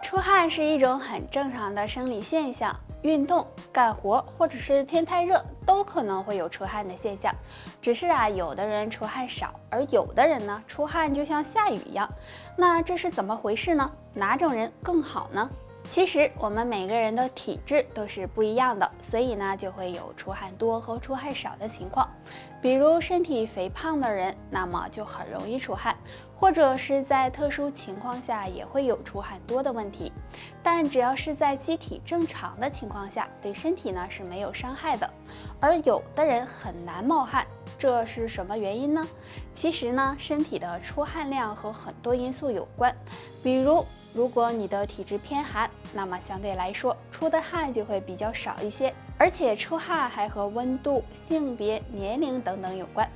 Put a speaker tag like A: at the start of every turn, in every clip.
A: 出汗是一种很正常的生理现象，运动、干活或者是天太热都可能会有出汗的现象。只是有的人出汗少，而有的人呢出汗就像下雨一样。那这是怎么回事呢？哪种人更好呢？其实我们每个人的体质都是不一样的，所以呢就会有出汗多和出汗少的情况。比如身体肥胖的人，那么就很容易出汗，或者是在特殊情况下也会有出汗多的问题。但只要是在机体正常的情况下，对身体呢是没有伤害的。而有的人很难冒汗，这是什么原因呢？其实呢，身体的出汗量和很多因素有关，比如果你的体质偏寒，那么相对来说出的汗就会比较少一些，而且出汗还和温度、性别、年龄等等有关。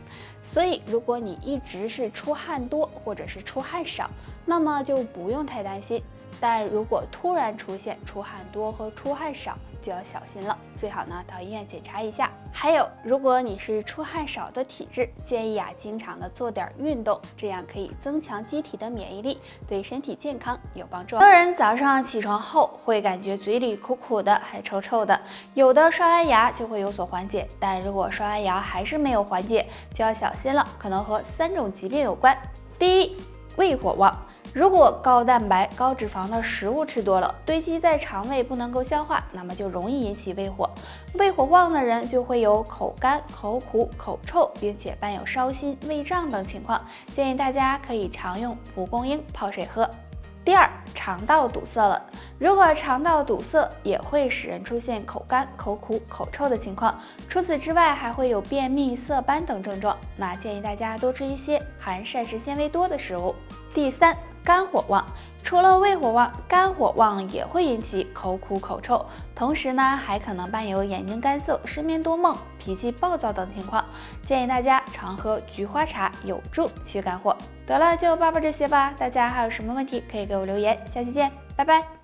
A: 所以如果你一直是出汗多或者是出汗少，那么就不用太担心。但如果突然出现出汗多和出汗少，就要小心了，最好呢到医院检查一下。还有，如果你是出汗少的体质，建议经常的做点运动，这样可以增强机体的免疫力，对身体健康有帮助。很多人早上起床后会感觉嘴里苦苦的，还臭臭的，有的刷完牙就会有所缓解，但如果刷完牙还是没有缓解，就要小心了，可能和3种疾病有关。第一，胃火旺。如果高蛋白、高脂肪的食物吃多了，堆积在肠胃不能够消化，那么就容易引起胃火。胃火旺的人就会有口干、口苦、口臭，并且伴有烧心、胃胀等情况。建议大家可以常用蒲公英泡水喝。第二，肠道堵塞了。如果肠道堵塞，也会使人出现口干、口苦、口臭的情况。除此之外，还会有便秘、色斑等症状。那建议大家多吃一些含膳食纤维多的食物。第三，肝火旺。除了胃火旺，肝火旺也会引起口苦口臭，同时呢还可能伴有眼睛干涩、失眠多梦、脾气暴躁等情况。建议大家常喝菊花茶，有助驱肝火。得了，就报这些吧。大家还有什么问题可以给我留言，下期见，拜拜。